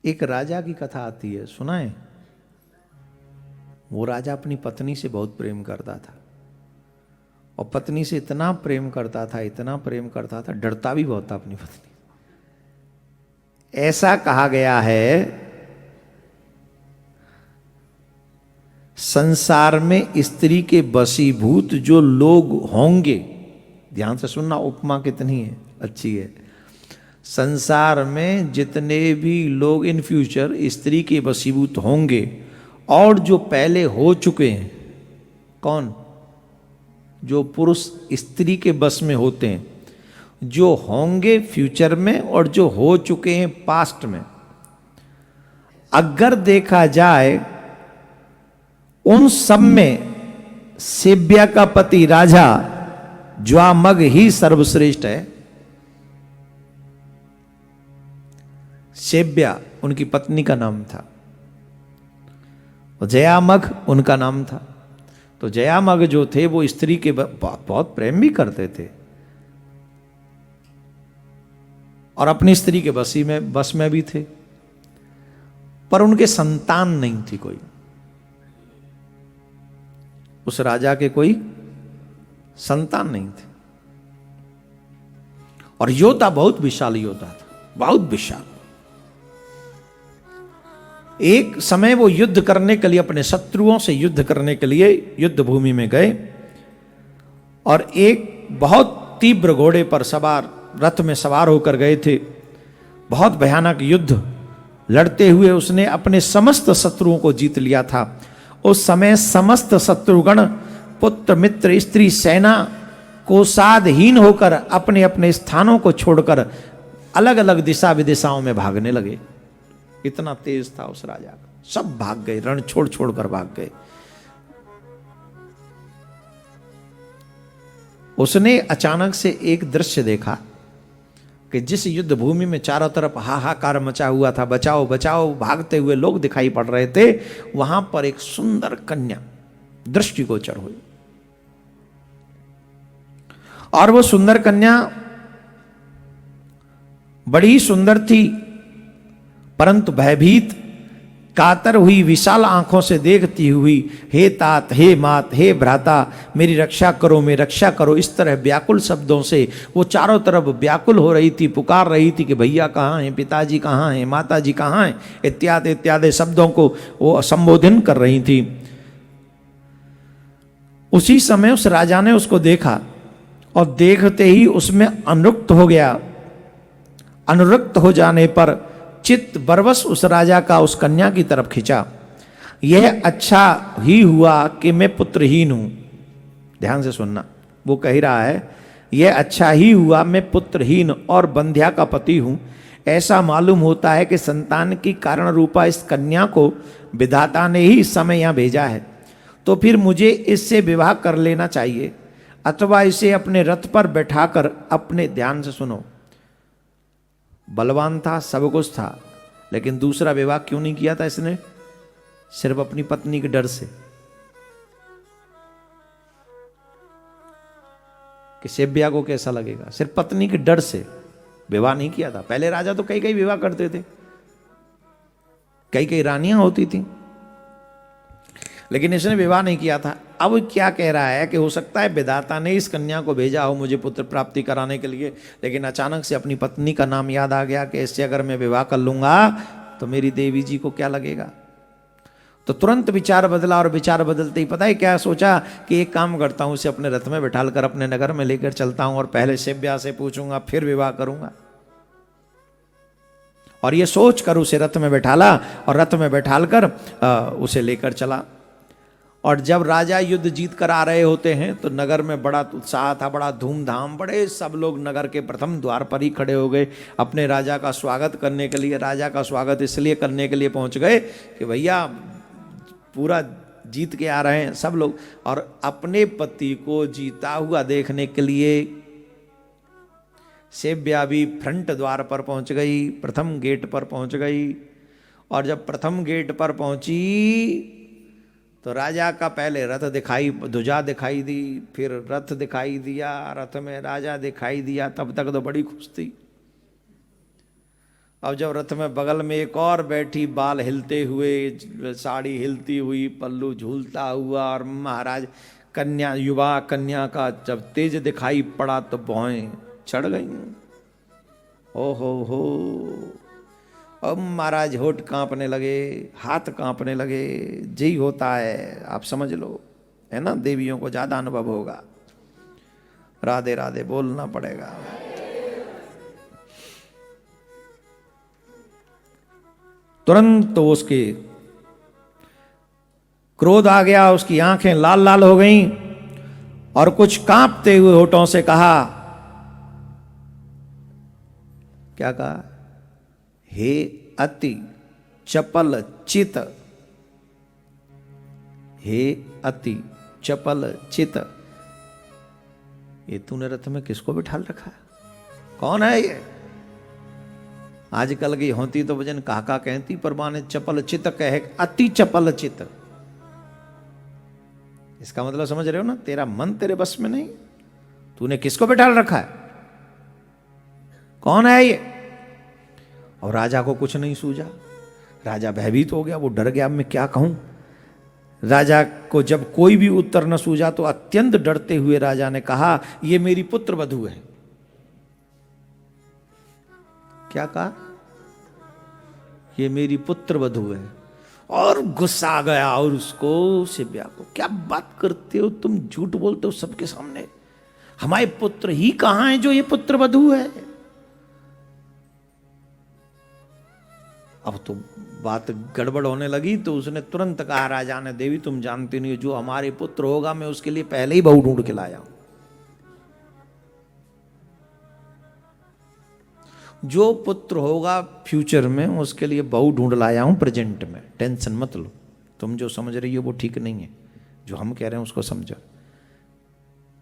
एक राजा की कथा आती है, सुना है? वो राजा अपनी पत्नी से बहुत प्रेम करता था और पत्नी से इतना प्रेम करता था, इतना प्रेम करता था, डरता भी बहुत था अपनी पत्नी। ऐसा कहा गया है संसार में स्त्री के वशीभूत जो लोग होंगे, ध्यान से सुनना, उपमा कितनी है अच्छी है। संसार में जितने भी लोग इन फ्यूचर स्त्री के वशीभूत होंगे और जो पहले हो चुके हैं, कौन? जो पुरुष स्त्री के बस में होते हैं, जो होंगे फ्यूचर में और जो हो चुके हैं पास्ट में, अगर देखा जाए उन सब में सेव्या का पति राजा ज्वामग ही सर्वश्रेष्ठ है। सेव्या उनकी पत्नी का नाम था और जयामग उनका नाम था। तो जयामग जो थे वो स्त्री के बहुत प्रेम भी करते थे और अपनी स्त्री के बस में भी थे, पर उनके संतान नहीं थी कोई। उस राजा के कोई संतान नहीं थे और योद्धा बहुत विशाल योद्धा था, बहुत विशाल। एक समय वो युद्ध करने के लिए, अपने शत्रुओं से युद्ध करने के लिए युद्ध भूमि में गए और एक बहुत तीव्र घोड़े पर सवार, रथ में सवार होकर गए थे। बहुत भयानक युद्ध लड़ते हुए उसने अपने समस्त शत्रुओं को जीत लिया था। उस समय समस्त शत्रुगण, पुत्र, मित्र, स्त्री, सेना को साधहीन होकर अपने अपने स्थानों को छोड़कर अलग अलग दिशा विदिशाओं में भागने लगे। इतना तेज था उस राजा का, सब भाग गए, रण छोड़ छोड़ कर भाग गए। उसने अचानक से एक दृश्य देखा कि जिस युद्ध भूमि में चारों तरफ हाहाकार मचा हुआ था, बचाओ बचाओ भागते हुए लोग दिखाई पड़ रहे थे, वहां पर एक सुंदर कन्या दृष्टिगोचर हुई। और वो सुंदर कन्या बड़ी सुंदर थी, परंतु भयभीत, कातर हुई, विशाल आंखों से देखती हुई, हे तात, हे मात, हे भ्राता, मेरी रक्षा करो, मेरी रक्षा करो, इस तरह व्याकुल शब्दों से वो चारों तरफ व्याकुल हो रही थी, पुकार रही थी कि भैया कहाँ हैं, पिताजी कहाँ हैं, माताजी कहाँ हैं, इत्यादि इत्यादि शब्दों को वो संबोधन कर रही थी। उसी समय उस राजा ने उसको देखा और देखते ही उसमें अनुरक्त हो गया। अनुरक्त हो जाने पर चित्त बरवश उस राजा का उस कन्या की तरफ खिंचा। यह अच्छा ही हुआ कि मैं पुत्रहीन हूं। ध्यान से सुनना, वो कह रहा है यह अच्छा ही हुआ मैं पुत्रहीन और बंध्या का पति हूं। ऐसा मालूम होता है कि संतान की कारण रूपा इस कन्या को विधाता ने ही इस समय यहां भेजा है, तो फिर मुझे इससे विवाह कर लेना चाहिए अथवा इसे अपने रथ पर बैठाकर अपने, ध्यान से सुनो, बलवान था, सब कुछ था, लेकिन दूसरा विवाह क्यों नहीं किया था इसने? सिर्फ अपनी पत्नी के डर से कि सेव्या को कैसा लगेगा, सिर्फ पत्नी के डर से विवाह नहीं किया था। पहले राजा तो कई कई विवाह करते थे, कई कई रानियां होती थी, लेकिन इसने विवाह नहीं किया था। अब क्या कह रहा है कि हो सकता है विधाता ने इस कन्या को भेजा हो मुझे पुत्र प्राप्ति कराने के लिए, लेकिन अचानक से अपनी पत्नी का नाम याद आ गया कि इससे अगर मैं विवाह कर लूंगा तो मेरी देवी जी को क्या लगेगा। तो तुरंत विचार बदला और विचार बदलते ही पता है क्या सोचा कि एक काम करता हूं, इसे अपने रथ में बैठालकर अपने नगर में लेकर चलता हूं और पहले सेव्या से पूछूंगा फिर विवाह करूंगा। और ये सोच कर उसे रथ में बैठाला और रथ में बैठालकर उसे लेकर चला। और जब राजा युद्ध जीत कर आ रहे होते हैं तो नगर में बड़ा उत्साह था, बड़ा धूमधाम, बड़े सब लोग नगर के प्रथम द्वार पर ही खड़े हो गए अपने राजा का स्वागत करने के लिए। राजा का स्वागत इसलिए करने के लिए पहुंच गए कि भैया पूरा जीत के आ रहे हैं सब लोग, और अपने पति को जीता हुआ देखने के लिए सेव्या भी फ्रंट द्वार पर पहुंच गई, प्रथम गेट पर पहुंच गई। और जब प्रथम गेट पर पहुंची तो राजा का पहले रथ दिखाई, ध्वजा दिखाई दी, फिर रथ दिखाई दिया, रथ में राजा दिखाई दिया। तब तक तो बड़ी खुश थी अब जब रथ में बगल में एक और बैठी, बाल हिलते हुए, साड़ी हिलती हुई, पल्लू झूलता हुआ, और महाराज कन्या, युवा कन्या का जब तेज दिखाई पड़ा तो भौएं चढ़ गई। ओ हो, अब महाराज होठ कांपने लगे, हाथ कांपने लगे। जी होता है, आप समझ लो, है ना, देवियों को ज्यादा अनुभव होगा। राधे राधे बोलना पड़ेगा। तुरंत तो उसके क्रोध आ गया, उसकी आंखें लाल लाल हो गईं और कुछ कांपते हुए होठों से कहा, क्या कहा? हे अति चपल चित, हे अति चपल चित, ये तूने रथ में किसको बिठाल रखा है? कौन है ये? आजकल की होती तो वजन काका कहती, पर माने चपल चित कहे, अति चपल चित। इसका मतलब समझ रहे हो ना, तेरा मन तेरे बस में नहीं, तूने किसको बिठाल रखा है? कौन है ये? और राजा को कुछ नहीं सूझा। राजा भयभीत हो गया, वो डर गया, अब मैं क्या कहूं। राजा को जब कोई भी उत्तर न सूझा तो अत्यंत डरते हुए राजा ने कहा, ये मेरी पुत्र वधू है। क्या कहा? ये मेरी पुत्र वधू है। और गुस्सा आ गया और उसको, शिव्या को, क्या बात करते हो तुम, झूठ बोलते हो सबके सामने, हमारे पुत्र ही कहां है जो ये पुत्र वधू है? अब तो बात गड़बड़ होने लगी, तो उसने तुरंत कहा, राजा ने, देवी तुम जानती नहीं, जो हमारे पुत्र होगा मैं उसके लिए पहले ही बहू ढूंढ के लाया हूं। जो पुत्र होगा फ्यूचर में उसके लिए बहू ढूंढ लाया हूं प्रेजेंट में, टेंशन मत लो। तुम जो समझ रही हो वो ठीक नहीं है, जो हम कह रहे हैं उसको समझो।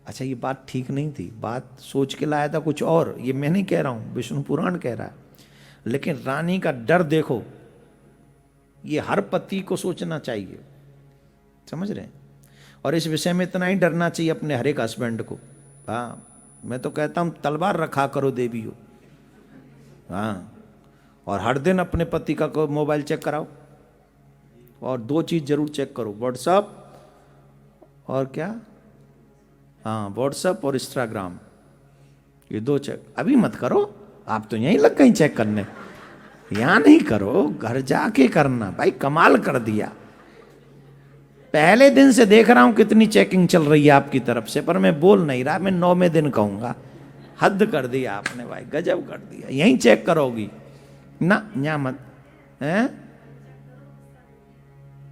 अच्छा, ये बात ठीक नहीं थी, बात सोच के लाया था कुछ और, ये मैं नहीं कह रहा हूं, विष्णु पुराण कह रहा है। लेकिन रानी का डर देखो, ये हर पति को सोचना चाहिए, समझ रहे हैं? और इस विषय में इतना ही डरना चाहिए अपने हर एक हस्बैंड को। हाँ, मैं तो कहता हूं तलवार रखा करो देवियों। हाँ, और हर दिन अपने पति का मोबाइल चेक कराओ, और दो चीज जरूर चेक करो, व्हाट्सएप और क्या, हाँ व्हाट्सएप और इंस्टाग्राम, ये दो चेक। अभी मत करो, आप तो यहीं लग गई चेक करने, यहां नहीं करो, घर जाके करना। भाई कमाल कर दिया, पहले दिन से देख रहा हूं कितनी चेकिंग चल रही है आपकी तरफ से, पर मैं बोल नहीं रहा, मैं 9वें दिन कहूंगा। हद कर दिया आपने भाई, गजब कर दिया। यहीं चेक करोगी ना, यहाँ मत है।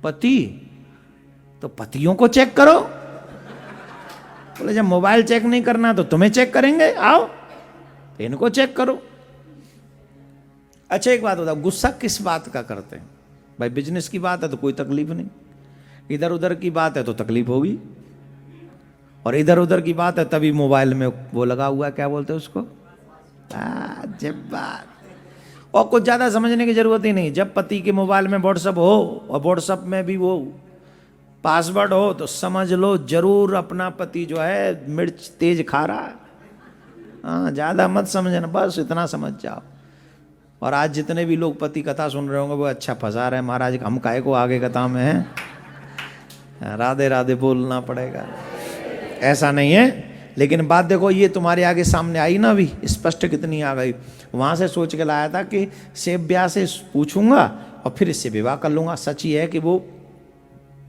पति तो पतियों को चेक करो, बोले जब मोबाइल चेक नहीं करना तो तुम्हें चेक करेंगे, आओ इनको चेक करो। अच्छा एक बात बताओ, गुस्सा किस बात का करते हैं? भाई बिजनेस की बात है तो कोई तकलीफ नहीं, इधर उधर की बात है तो तकलीफ होगी, और इधर उधर की बात है तभी मोबाइल में वो लगा हुआ है, क्या बोलते हैं उसको, जब बात। और कुछ ज्यादा समझने की जरूरत ही नहीं। जब पति के मोबाइल में व्हाट्सएप हो और व्हाट्सएप में भी वो पासवर्ड हो तो समझ लो जरूर अपना पति जो है मिर्च तेज खा रहा है। हाँ, ज्यादा मत समझना, बस इतना समझ जाओ। और आज जितने भी लोग पति कथा सुन रहे होंगे वो अच्छा फंसा रहे हैं, महाराज हम काहे को आगे कथा में हैं। राधे राधे बोलना पड़ेगा, ऐसा नहीं है। लेकिन बात देखो, ये तुम्हारे आगे सामने आई ना, अभी स्पष्ट कितनी आ गई। वहां से सोच के लाया था कि सेव्या से पूछूंगा और फिर इससे विवाह कर लूंगा। सच ही है कि वो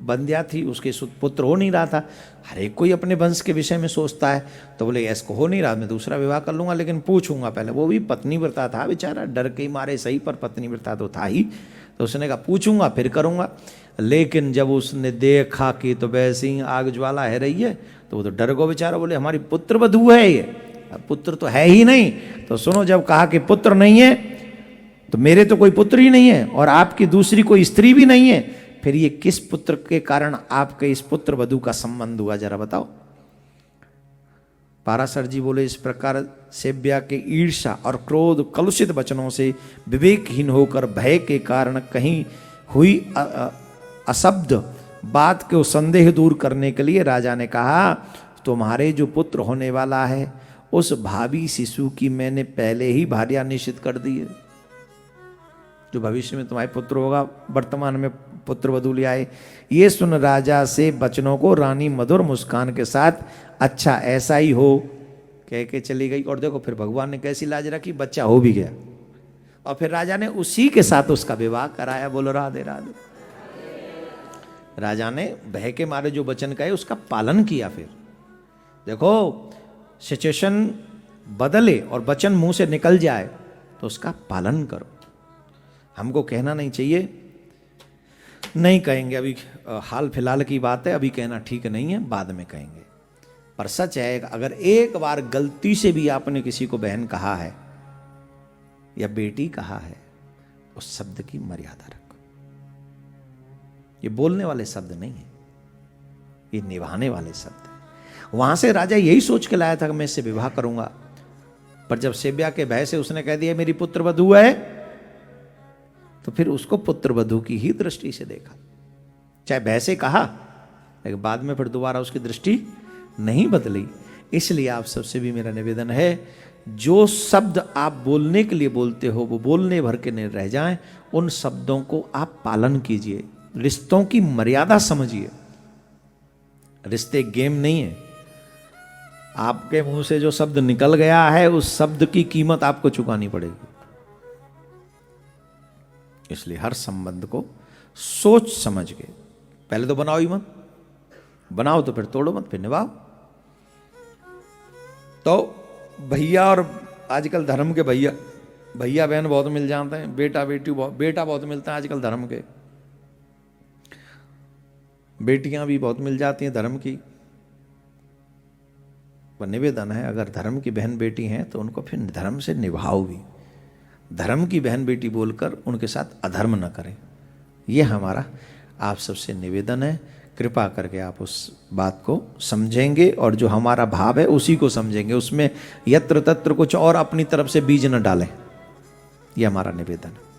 बंध्या थी, उसके पुत्र हो नहीं रहा था। हर एक कोई अपने वंश के विषय में सोचता है, तो बोले इसको हो नहीं रहा, मैं दूसरा विवाह कर लूंगा, लेकिन पूछूंगा पहले। वो भी पत्नी व्रता था बेचारा, डर के मारे सही, पर पत्नी व्रता तो था ही। तो उसने कहा पूछूंगा फिर करूंगा। लेकिन जब उसने देखा कि तो वैसे ही आग ज्वाला है रही है, तो वो तो डर गो बेचारा, बोले हमारी पुत्र वधू है ये, पुत्र तो है ही नहीं। तो सुनो, जब कहा कि पुत्र नहीं है तो मेरे तो कोई पुत्र ही नहीं है और आपकी दूसरी कोई स्त्री भी नहीं है, फिर ये किस पुत्र के कारण आपके इस पुत्र वधू का संबंध हुआ, जरा बताओ। पाराशर जी बोले, इस प्रकार सेव्या के ईर्ष्या और क्रोध कलुषित वचनों से विवेकहीन होकर भय के कारण कहीं हुई अशब्द बात को संदेह दूर करने के लिए राजा ने कहा, तुम्हारे जो पुत्र होने वाला है उस भावी शिशु की मैंने पहले ही भार्या निश्चित कर दी है। जो भविष्य में तुम्हारे पुत्र होगा, वर्तमान में पुत्र वधू ले आए। ये सुन राजा से बचनों को रानी मधुर मुस्कान के साथ अच्छा ऐसा ही हो कह के चली गई। और देखो फिर भगवान ने कैसी लाज रखी, बच्चा हो भी गया। और फिर राजा ने उसी के साथ उसका विवाह कराया। बोलो राधे राधे। राजा ने भय के मारे जो वचन कहे उसका पालन किया। फिर देखो सिचुएशन बदले और वचन मुंह से निकल जाए तो उसका पालन करो। हमको कहना नहीं चाहिए, नहीं कहेंगे अभी, हाल फिलहाल की बात है, अभी कहना ठीक नहीं है, बाद में कहेंगे। पर सच है, अगर एक बार गलती से भी आपने किसी को बहन कहा है या बेटी कहा है, उस शब्द की मर्यादा रखो। ये बोलने वाले शब्द नहीं है, ये निभाने वाले शब्द है। वहां से राजा यही सोच के लाया था कि मैं इससे विवाह करूंगा, पर जब सेव्या के भय से उसने कह दिया मेरी पुत्र वधू है, तो फिर उसको पुत्र वधू की ही दृष्टि से देखा। चाहे भय से कहा, लेकिन बाद में फिर दोबारा उसकी दृष्टि नहीं बदली। इसलिए आप सबसे भी मेरा निवेदन है, जो शब्द आप बोलने के लिए बोलते हो वो बोलने भर के नहीं रह जाएं। उन शब्दों को आप पालन कीजिए, रिश्तों की मर्यादा समझिए। रिश्ते गेम नहीं है। आपके मुंह से जो शब्द निकल गया है, उस शब्द की कीमत आपको चुकानी पड़ेगी। इसलिए हर संबंध को सोच समझ के, पहले तो बनाओ ही मत, बनाओ तो फिर तोड़ो मत, फिर निभाओ। तो भैया, और आजकल धर्म के भैया बहन बहुत मिल जाते हैं, बेटा बहुत मिलता है आजकल धर्म के, बेटियां भी बहुत मिल जाती हैं धर्म की। पर निवेदन है, अगर धर्म की बहन बेटी हैं तो उनको फिर धर्म से निभाओ भी। धर्म की बहन बेटी बोलकर उनके साथ अधर्म न करें। यह हमारा आप सबसे निवेदन है। कृपा करके आप उस बात को समझेंगे और जो हमारा भाव है उसी को समझेंगे, उसमें यत्र तत्र कुछ और अपनी तरफ से बीज न डालें। यह हमारा निवेदन है।